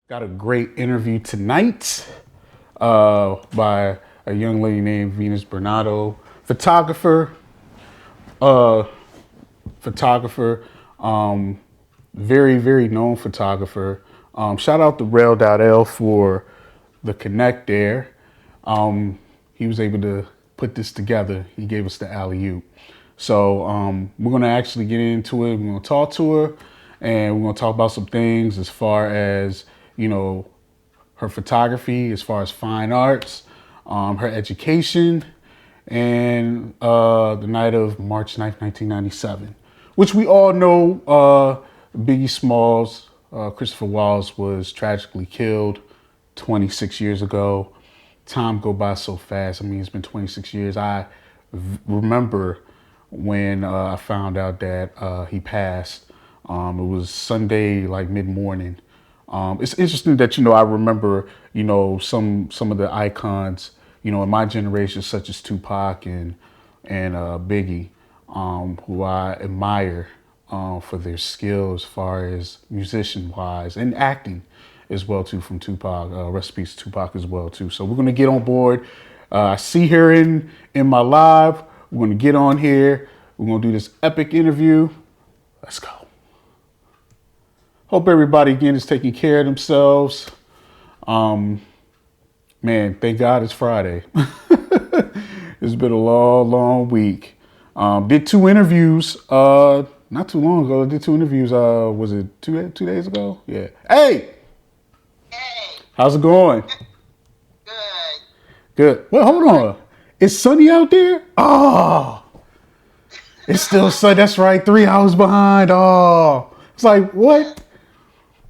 Got a great interview tonight by a young lady named Venus Bernardo, photographer, uh, photographer, um, very known photographer. Shout out to Rail.L for the connect there. He was able to put this together. He gave us the alley oop. So we're gonna actually get into it. We're gonna talk to her, and we're gonna talk about some things as far as her photography, as far as fine arts, her education, and the night of March 9th, 1997, which we all know Biggie Smalls, Christopher Wallace was tragically killed 26 years ago. Time go by so fast. I mean, it's been 26 years. I remember when I found out that he passed. It was Sunday, like mid-morning. It's interesting that I remember some of the icons in my generation, such as Tupac and Biggie, who I admire for their skill as far as musician wise and acting as well too from Tupac. Rest in peace to Tupac as well too. So we're gonna get on board. I see her in my live. We're gonna get on here. We're gonna do this epic interview. Let's go. Hope everybody again is taking care of themselves. Man, thank God it's Friday. It's been a long week. Did two interviews not too long ago. I did two interviews. Was it two days ago? Yeah. Hey, Hey, how's it going? good. Good. Well, hold on. It's sunny out there? Oh, it's still sunny. That's right. 3 hours behind. Oh, it's like Yeah, what?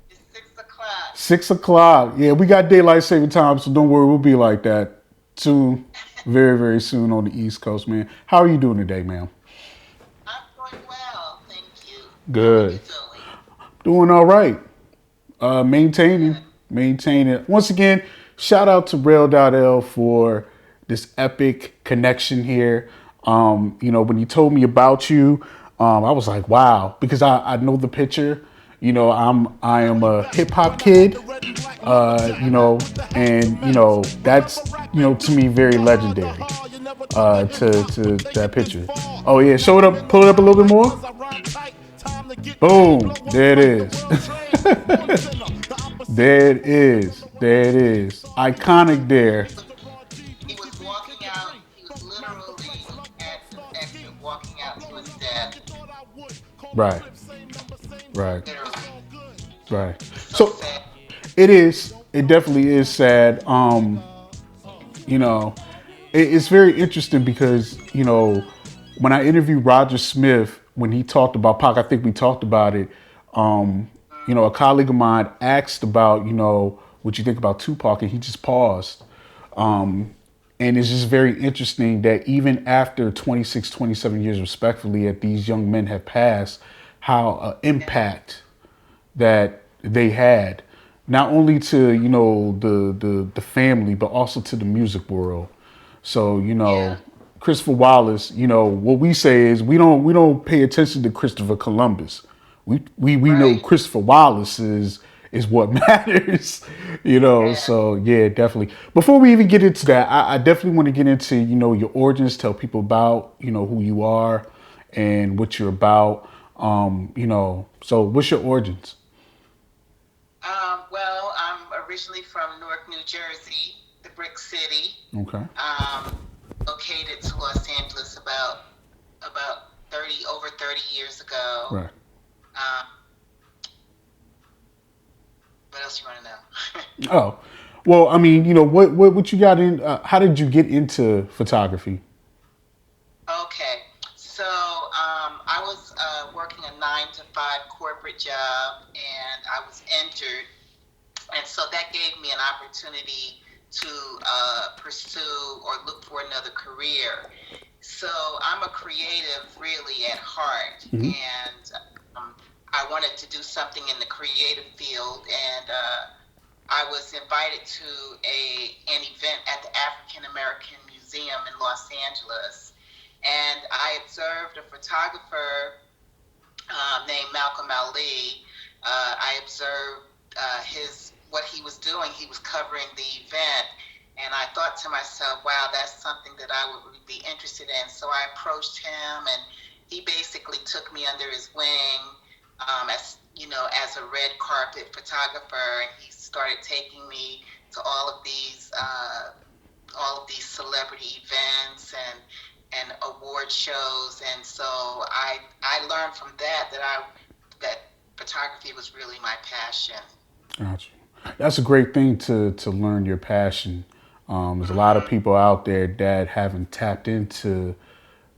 it's 6 o'clock. 6 o'clock. Yeah, we got daylight saving time, so don't worry. We'll be like that soon. Very soon on the East Coast, man. How are you doing today, ma'am? I'm doing well, thank you. How are you Good. doing? Doing all right. Maintaining. Good. Maintaining. Once again, shout out to Rail.L for this epic connection here. When you told me about you, I was like, wow, because I know the picture. I am a hip hop kid, and that's to me very legendary. To that picture. Oh yeah, show it up, pull it up a little bit more. Boom, there it is. There it is. There it is. Iconic there. He was he was walking out. He was literally walking out to his death. Right. Right. Literally, Right. it's so So sad. it is. It definitely is sad. You know, it's very interesting because when I interviewed Roger Smith when he talked about Pac, I think we talked about it. A colleague of mine asked about what you think about Tupac, and he just paused. And it's just very interesting that even after 26, 27 years, respectfully, that these young men have passed, how impact that they had, not only to the family, but also to the music world. So Yeah, Christopher Wallace. What we say is we don't pay attention to Christopher Columbus. We know right. Christopher Wallace is what matters. Yeah. So yeah, definitely. Before we even get into that, I definitely want to get into your origins. Tell people about who you are and what you're about. So what's your origins? Well, I'm originally from Newark, New Jersey, the Brick City. Okay. Um, Located to Los Angeles about 30 years ago. Right. Um, what else you want to know? Oh, well, I mean, what you got in? How did you get into photography? Okay, so I was working a 9 to 5 corporate job, and I was injured, and so that gave me an opportunity to pursue or look for another career. So I'm a creative, really at heart, Hmm. and um, I wanted to do something in the creative field, and I was invited to an event at the African American Museum in Los Angeles, and I observed a photographer named Malcolm Ali. I observed his what he was doing. He was covering the event, and I thought to myself, wow, that's something that I would be interested in. So I approached him, and he basically took me under his wing, as as a red carpet photographer, and he started taking me to all of these celebrity events and award shows, and so I learned from that photography was really my passion. Gotcha. That's a great thing to learn your passion. There's a lot of Mm-hmm. people out there that haven't tapped into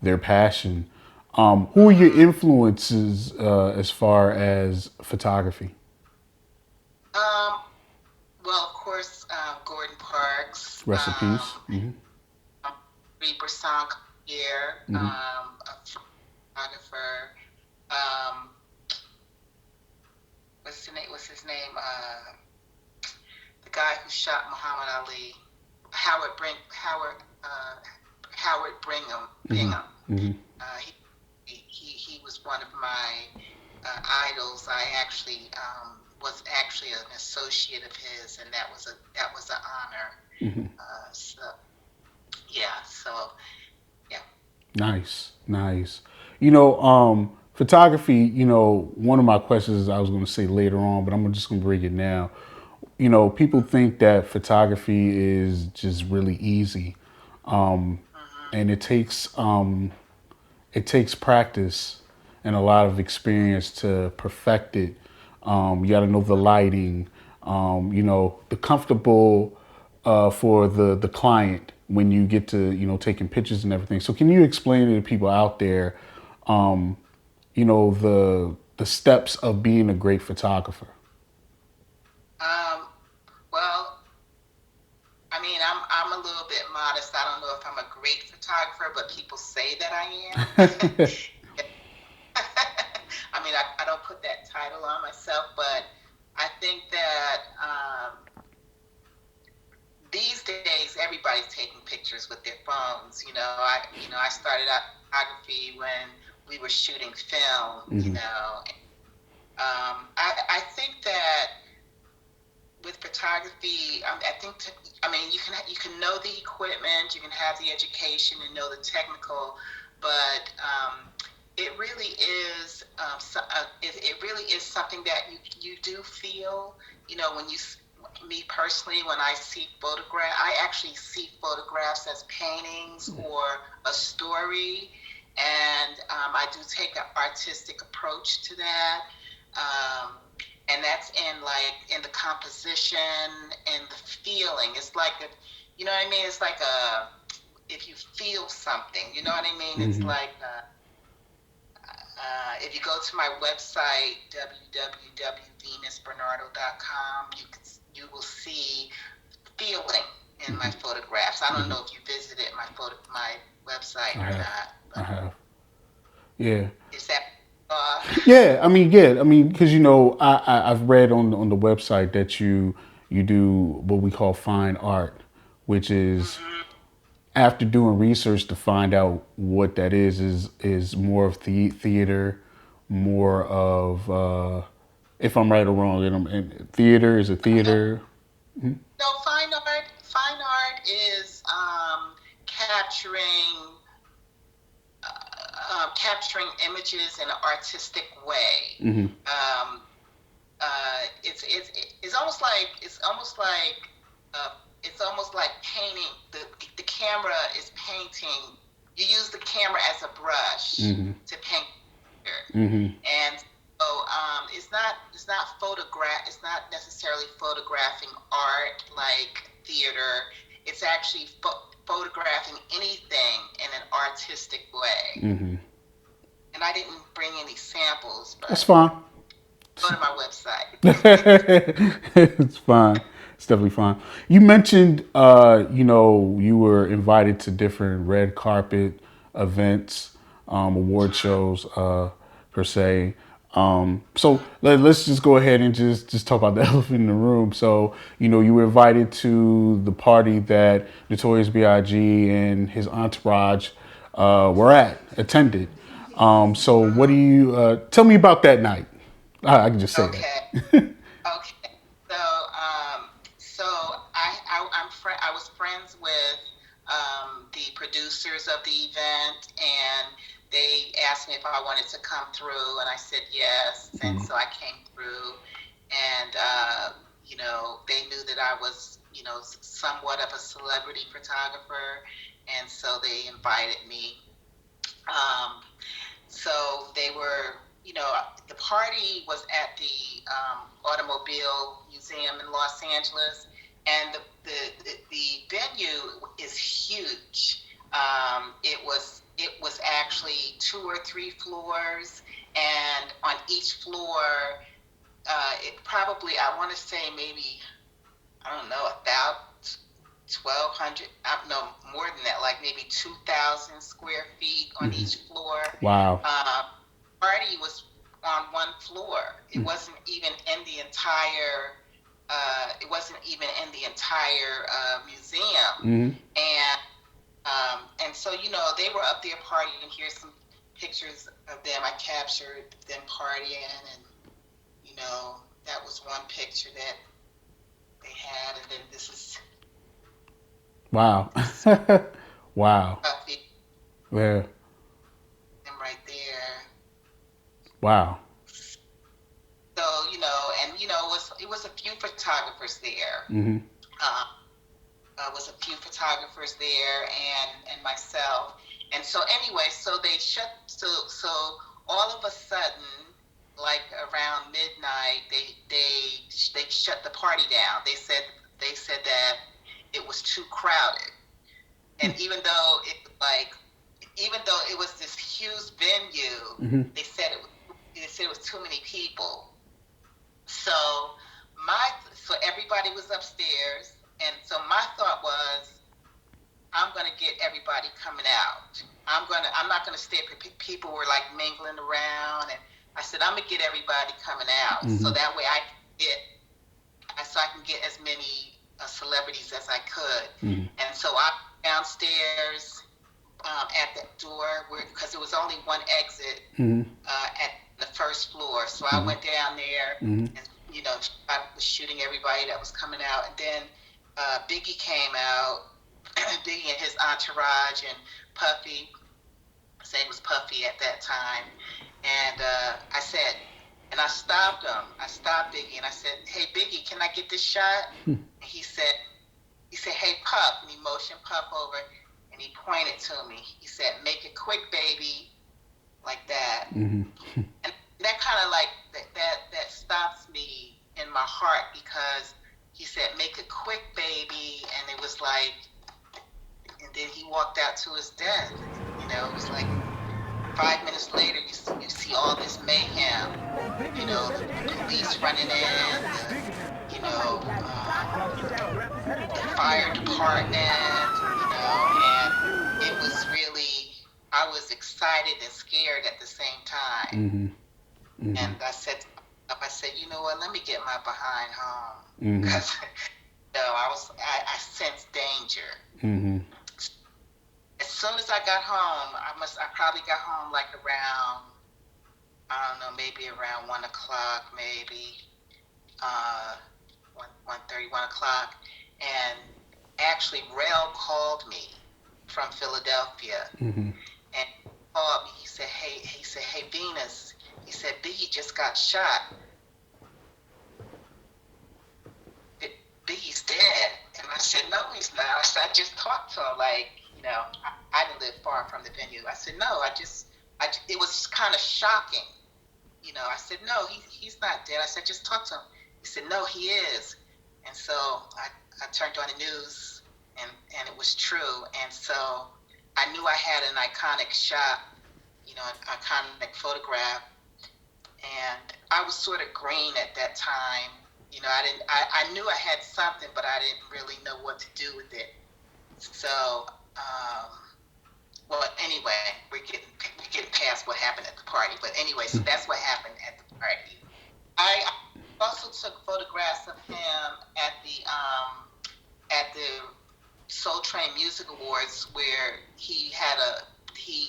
their passion. Who are your Mm-hmm. influences as far as photography? Um, well, of course, Gordon Parks, Rest in peace. Reaper Song here, Hmm. a photographer. Um, what's his name? The guy who shot Muhammad Ali, Howard Hmm. Bingham. Hmm. Uh, he, he was one of my idols. I actually was actually an associate of his, and that was an honor. Hmm. So yeah, yeah. Nice, nice. Photography. One of my questions I was going to say later on, but I'm just going to bring it now. People think that photography is just really easy, um, Hmm. and it takes practice and a lot of experience to perfect it. You got to know the lighting, the comfortable for the client when you get to taking pictures and everything. So can you explain to the people out there, um, the steps of being a great photographer? Um, well, I mean, I'm a little bit modest. I don't know if I'm a great photographer, but people say that I am. I mean, I don't put that title on myself, but I think that these days everybody's taking pictures with their phones. I started out photography when we were shooting film. Hmm. I think that with photography, I think I mean you can know the equipment, you can have the education and know the technical, but it really is it really is something that you do feel. When me personally, when I see I actually see photographs as paintings or a story, and I do take an artistic approach to that. Um, and that's in the composition and the feeling. It's like what I mean. It's like if you feel something, you know what I mean. It's Hmm. like if you go to my website www.venusbernardo.com, you will see feeling in my Hmm. photographs. I don't Hmm. know if you visited my website I or have. not, I but have. Yeah. is that Yeah. I mean, because I've read on the website that you do what we call fine art, which is hmm after doing research to find out what that is more of theater, more of if I'm right or wrong. And theater is a no, theater. Mhm. no, fine art is capturing images in an artistic way. Mhm. Um, it's almost like uh, painting. The camera is painting. You use the camera as a brush Mhm. to paint, Mhm. and so it's not photograph. It's not necessarily photographing art like theater. It's actually photographing anything in an artistic way. Mhm. And I didn't bring any samples, That's but fine. go to my website. It's fine. It's definitely fine. You mentioned, you were invited to different red carpet events, award shows, per se. So let's just go ahead and just talk about the elephant in the room. So, you were invited to the party that Notorious B.I.G. and his entourage attended. So what do you tell me about that night? I can just say Okay. that. Okay. So I was friends with the producers of the event, and they asked me if I wanted to come through, and I said yes, and Mm-hmm. so I came through, and they knew that I was somewhat of a celebrity photographer, and so they invited me. Um, so they were, the party was at the Automobile Museum in Los Angeles, and the venue is huge. It was actually 2 or 3 floors, and on each floor, it probably, I want to say maybe, I don't know, about 1,200, no, more than that, like maybe 2,000 square feet on Mm-hmm. each floor. Wow. Uh, Party was on one floor. It Mm-hmm. wasn't even in the entire. It wasn't even in the entire museum, Mm-hmm. and so they were up there partying. Here's some pictures of them. I captured them partying, and that was one picture that they had, and then this is Wow. this is Wow. Yeah. them right there. Wow. So and it was a few photographers there. Mm-hmm. Um, was a few photographers there, and myself. And so anyway, so they shut. So all of a sudden, like around midnight, they shut the party down. They said that it was too crowded, and even though it was this huge venue, Mm-hmm. they said it was too many people. So so everybody was upstairs, and so my thought was, I'm gonna get everybody coming out. I'm not gonna stay. People were like mingling around, and I said I'm gonna get everybody coming out, so Mm-hmm. that way I can get as many celebrities as I could. Mm-hmm. And so I downstairs at the door, because there was only one exit Mm-hmm. at the first floor. So I Mm-hmm. went down there, Mm-hmm. and I was shooting everybody that was coming out, and then Biggie came out, Biggie and his entourage, and Puffy. His name was Puffy at that time, and I stopped him. I stopped Biggie, and I said, "Hey Biggie, can I get this shot?" And he said, "Hey Puff," and he motioned Puff over, and he pointed to me. He said, "Make it quick, baby," like that. Mm-hmm. And that kind of like that stops me in my heart, because he said, "Make it quick, baby," and it was like, and then he walked out to his death. It was like 5 minutes later, you see all this mayhem. The police running in, the fire department, and it was really, I was excited and scared at the same time. Mm-hmm. Mm-hmm. And I said, you know what? Let me get my behind home, Mm-hmm. because I sensed danger. Mm-hmm. As soon as I got home, I probably got home like around, I don't know, maybe around 1 o'clock, maybe 1:30, 1 o'clock, and actually Rel called me from Philadelphia, Mm-hmm. and he called me. He said, "Hey Venus," he said, "Biggie just got shot. Biggie's dead." And I said, "No, he's not." I said, "I just talked to him, like, I didn't live far from the venue." I said, "No, it was kind of shocking." I said, "No, he's not dead." I said, "Just talk to him." He said, "No, he is." And so I turned on the news, and it was true. And so I knew I had an iconic shot, an iconic photograph. And I was sort of green at that time. I knew I had something, but I didn't really know what to do with it. So, well, anyway, we're getting past what happened at the party. But anyway, so that's what happened at the party. I also took photographs of him at the Soul Train Music Awards, where he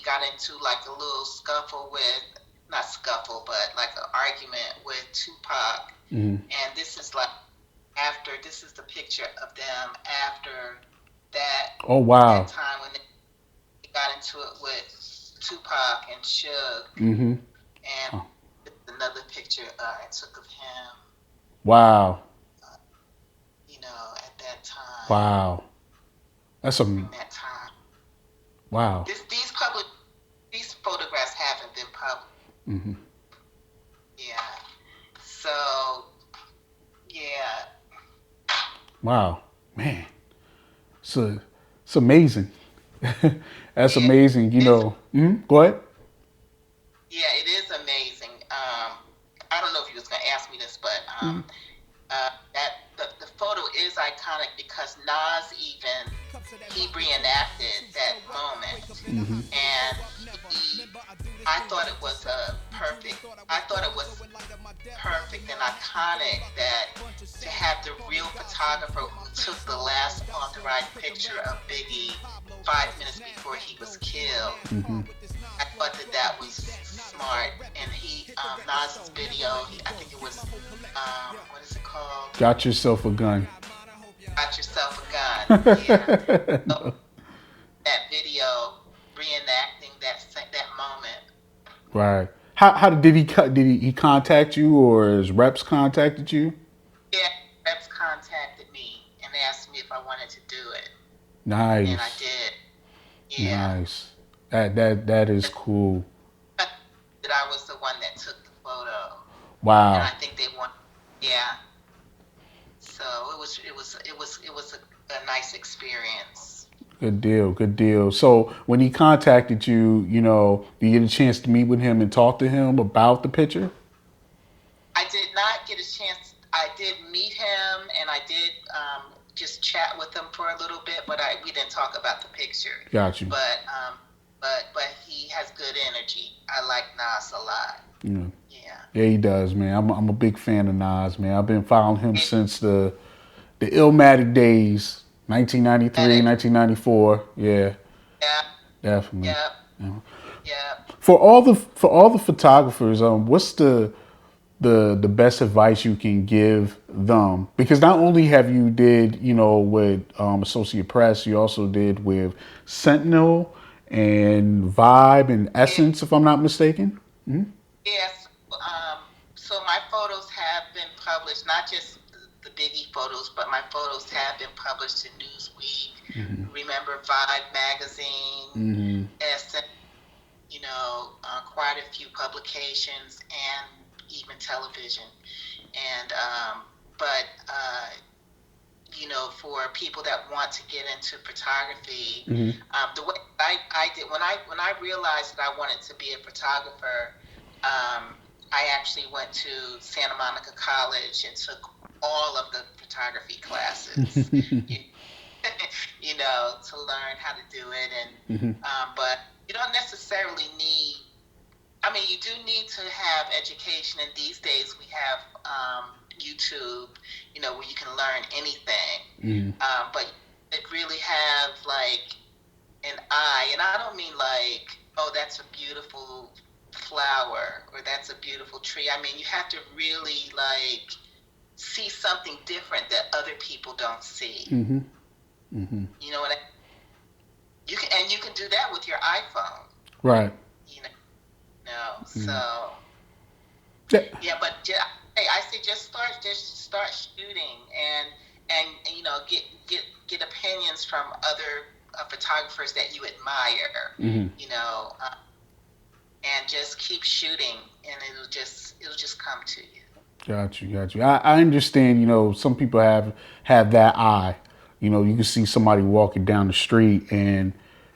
got into like a little scuffle with, not scuffle, but like an argument with Tupac. Mm-hmm. And this is like after this is the picture of them after that Oh that wow. time when they got into it with Tupac and Suge, Mm-hmm. and Oh, another picture I took of him, wow. uh, at that time. Wow. That's a In that time, wow. these photographs haven't been published. Mm-hmm. Yeah. So yeah, Wow. Man. So it's amazing. That's yeah, amazing. it is. Go ahead. Yeah, it is amazing. I don't know if you was gonna ask me this, but Mm-hmm. that the photo is iconic because Nas even he reenacted that moment, and he I thought it was a perfect. I thought it was perfect and iconic that to have the real photographer who took the last authorized picture of Biggie 5 minutes before he was killed. Mm-hmm. I thought that that was smart, and Nas's video. I think it was what is it called? Got yourself a gun. Got yourself a gun. Yeah, so that video reenacting that moment. Right. How did he contact you or his reps contacted you? Yeah, reps contacted me and asked me if I wanted to do it, and I Nice. did. Yeah, Nice. That is cool. that I was the one that took the photo, and I Wow. think they want. Yeah, so it was a nice experience. Good deal. Good deal. So when he contacted you, did you get a chance to meet with him and talk to him about the picture? I did not get a chance. I did meet him, and I did just chat with him for a little bit, but we didn't talk about the picture. Got you. But he has good energy. I like Nas a lot. Yeah. Yeah. Yeah, he does, man. I'm a big fan of Nas, man. I've been following him It, since the Illmatic days, that 1993, it, 1994. Yeah, yeah, definitely. yeah, Yeah. yeah. For all the photographers, what's the best advice you can give them? Because not only have you did with Associate Press, you also did with Sentinel and Vibe and Yeah. Essence, if I'm not mistaken. Yes. So my photos have been published, not just the Biggie photos, but my photos have been published in Newsweek. Remember Vibe magazine, Mm-hmm. Essence, quite a few publications and even television. And but for people that want to get into photography, Mm-hmm. the way I did when I realized that I wanted to be a photographer, I actually went to Santa Monica College and took all of the photography classes. You, to learn how to do it, and Mm-hmm. but you don't necessarily need. I mean, you do need to have education, and these days we have YouTube, where you can learn anything. Mm-hmm. But it really have like an eye, and I don't mean like, oh, that's a beautiful flower or that's a beautiful tree. I mean, you have to really like see something different that other people don't see. Mm-hmm. Mm-hmm. You know what I? You can do that with your iPhone. Right. You know, no. Mm-hmm. So Yeah. yeah, but hey, I say just start shooting and get opinions from other photographers that you admire. Mm-hmm. You know, and just keep shooting, and it'll just come to you. Got you, got you. I understand. Some people have that eye. You can see somebody walking down the street, and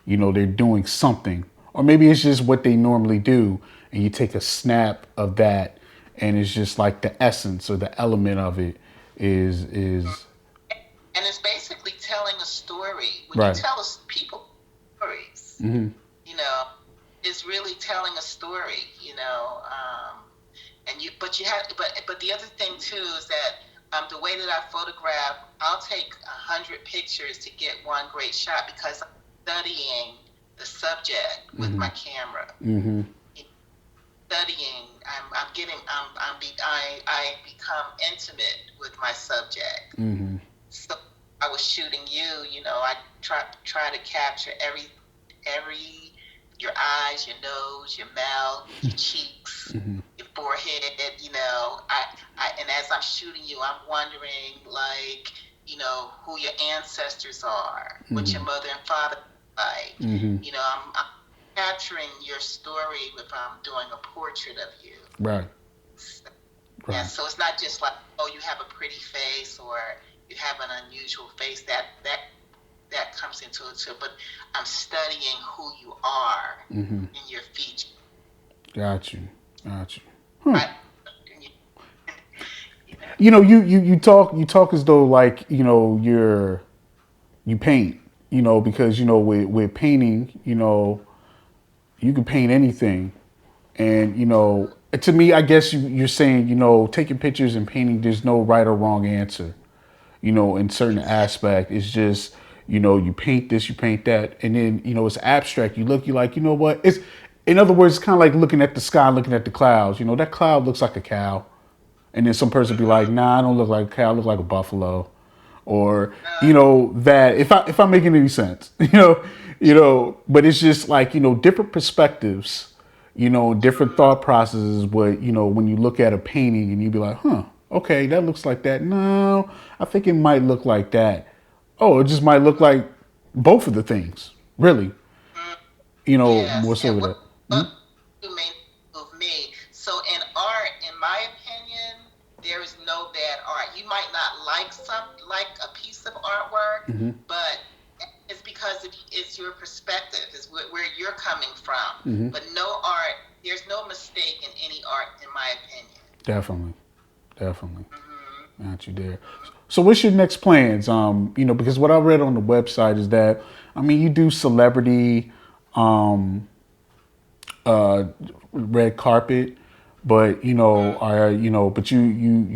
they're doing something, or maybe it's just what they normally do, and you take a snap of that, and it's just like the essence or the element of it is And it's basically telling a story. When you right. tell us people stories, Mm-hmm. you know, it's really telling a story. And but you have, but the other thing too is that the way that I photograph, I'll take 100 pictures to get one great shot because I'm studying the subject with Mm-hmm. my camera. Mm-hmm. studying. I'm getting. I become intimate with my subject. Mm-hmm. So I was shooting you. You know, I try to capture every your eyes, your nose, your mouth, your cheeks, Mm-hmm. your forehead. You know, and as I'm shooting you, I'm wondering like, you know, who your ancestors are, what your Mm-hmm. mother and father like. Mm-hmm. You know, I'm capturing your story if I'm doing a portrait of you. Right. So, yeah, Right. so it's not just like, oh, you have a pretty face or you have an unusual face. That comes into it too. But I'm studying who you are Mm-hmm. in your features. Got you. Got you. Huh. I, you, you know, You talk as though like you paint, because with painting, you can paint anything. And to me, I guess you're saying, taking pictures and painting, there's no right or wrong answer. In certain exactly. aspect, it's just you paint this, you paint that, and then it's abstract. You like, what? It's in other words, it's kind of like looking at the sky, looking at the clouds. That cloud looks like a cow, and then some person be like, Mm-hmm. nah, I don't look like a cow, I look like a buffalo, or Uh, that if I'm making any sense, but it's just like different perspectives, different mm-hmm. thought processes. But when you look at a painting and you be like, huh, okay, that looks like that. No, I think it might look like that. Oh, it just might look like both of the things, really. Mm-hmm. Yes. More so And with that. what you may move me. So in art, in my opinion, there is no bad art. You might not like a piece of artwork, Mm-hmm. but it's because it's your perspective, is where you're coming from. Mm-hmm. But no art, there's no mistake in any art, in my opinion. Definitely, definitely. Hmm. Got you there. So what's your next plans? Because what I read on the website is that you do celebrity uh red carpet, but Hmm. you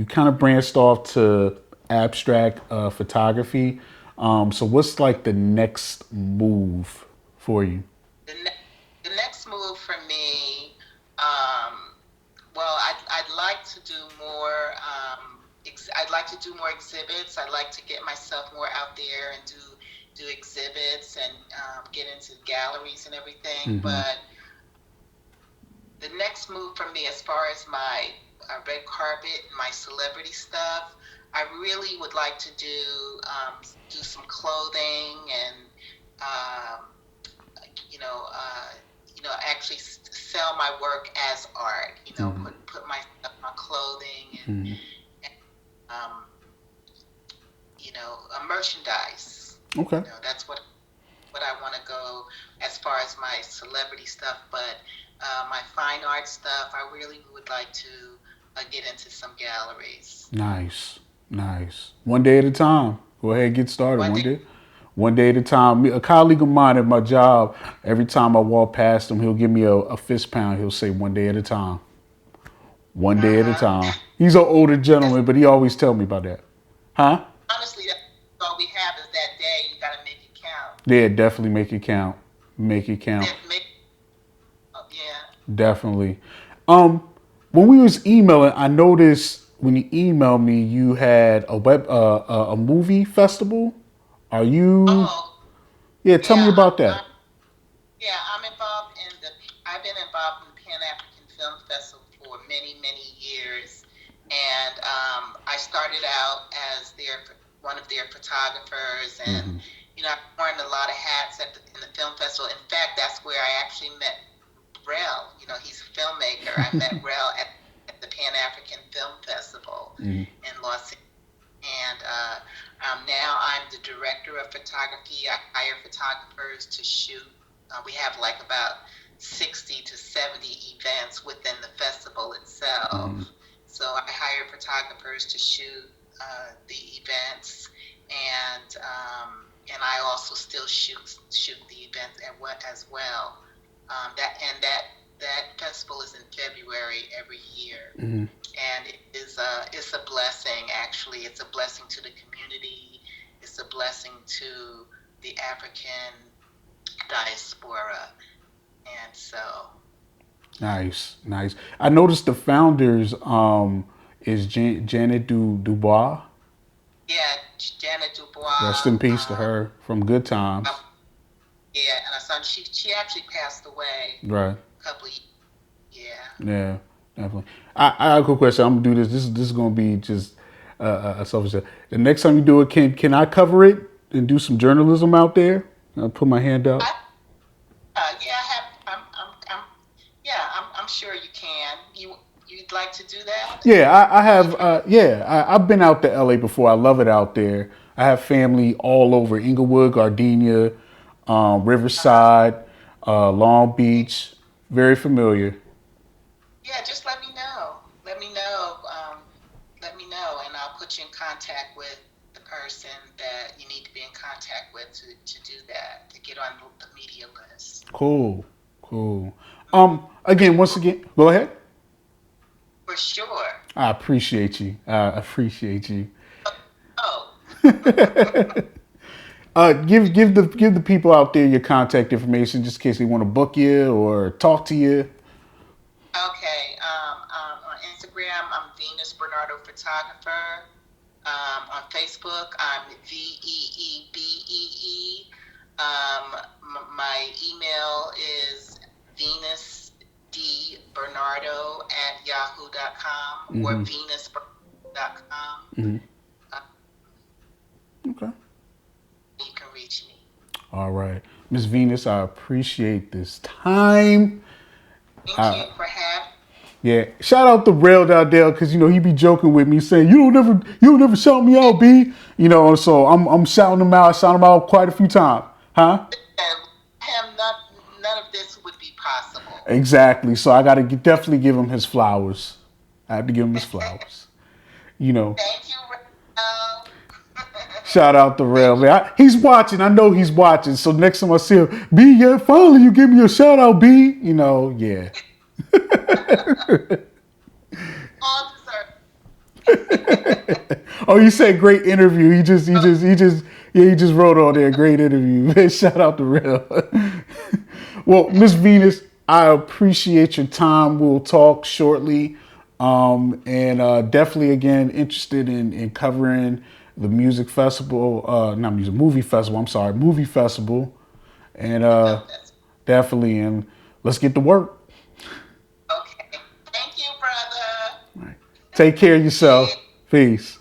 kind of branched off to abstract photography. So what's like the next move for you? The next move for me, um, well, I'd like to do more. I'd like to do more exhibits. I'd like to get myself more out there and do exhibits and get into galleries and everything. Mm-hmm. But the next move for me, as far as my red carpet, my celebrity stuff, I really would like to do some clothing and um, you know, uh, actually sell my work as art. You know, Mm-hmm. put my stuff on clothing Mm-hmm. and merchandise. Okay. That's what I want to go as far as my celebrity stuff. But my fine art stuff, I really would like to get into some galleries. Nice. Nice. One day at a time. Go ahead and get started. One day. One day at a time. A colleague of mine at my job, every time I walk past him, he'll give me a fist pound. He'll say, one day at a time. One day at a Uh-huh. time. He's an older That's gentleman, but he always tell me about that. Huh? honestly, that's all we have is that day. You got to make it count. Yeah, definitely make it count. Make it count. Make, yeah. Definitely. Um, when we was emailing, I noticed when you emailed me, you had a movie festival. Are you? Oh, Yeah, tell me yeah. about that. Yeah, I'm involved in the. I've been involved in the Pan African Film Festival for many, many years, and I started out as one of their photographers, and Hmm. I've worn a lot of hats in the film festival. In fact, that's where I actually met Rel. He's a filmmaker. I met Rel at the Pan African Film Festival Hmm. in Los Angeles. And now I'm the director of photography. I hire photographers to shoot. We have like about 60 to 70 events within the festival Hmm. itself. So I hire photographers to shoot the events, and I also still shoot the events as well. That festival is in February every year, Hmm. and it's a blessing. Actually, it's a blessing to the community. It's a blessing to the African diaspora, and so Nice, nice. I noticed the founders is Janet Dubois. Yeah, Janet Rest Dubois. in peace to her from Good Uh, Times. yeah, and her son. She actually passed away Right. a couple of years. Yeah. Yeah, definitely. I have a quick question. I'm gonna do this. This is gonna be just a selfish. The next time you do it, can I cover it and do some journalism out there? I'll put my hand I, up. yeah, I have. Yeah, I'm sure you can. You'd like to do that? Yeah, I have. You've heard? Yeah, I've been out to LA before. I love it out there. I have family all over Inglewood, Gardenia, Uh, Riverside, Long Beach. Very familiar. yeah, just let me know. Let me know. Let me know, and I'll put you in contact with the person that you need to be in contact with to do that, to get on the media list. Cool, cool. For Again, once sure. again, go ahead. For sure. I appreciate you. I appreciate you. Oh, Give the people out there your contact information just in case they want to book you or talk to you. okay. On Instagram, I'm Venus Bernardo Photographer. On Facebook, I'm VEEBEE. My email is venusdbernardo@yahoo.com or Mm-hmm. venusbernardo.com. Mm-hmm. Uh, Okay. you can reach me. All right, Miss Venus, I appreciate this time. Thank Uh, you for having yeah, shout out to Rail Dowdell because he be joking with me saying you don't never shout me out, B. So I'm shouting him out. I shout him out quite a few times, huh? and him. None of this would be possible. Exactly. So I got to definitely give him his flowers. I have to give him his flowers. You know, Thank you, Raquel. Shout out to Rail, Thank you. man. He's watching. I know he's watching. So next time I see him, B, yeah, finally you give me a shout out, B. Yeah. All deserved. Oh, you said great interview. He just wrote on there, great interview. Man, shout out to Rail. Well, Miss Venus, I appreciate your time. We'll talk shortly. And definitely, again, interested in covering the music festival, not music, movie festival. I'm sorry, movie festival. And No, that's definitely, and let's get to work. okay. Thank you, brother. All right. Take care of Yeah. yourself. Peace.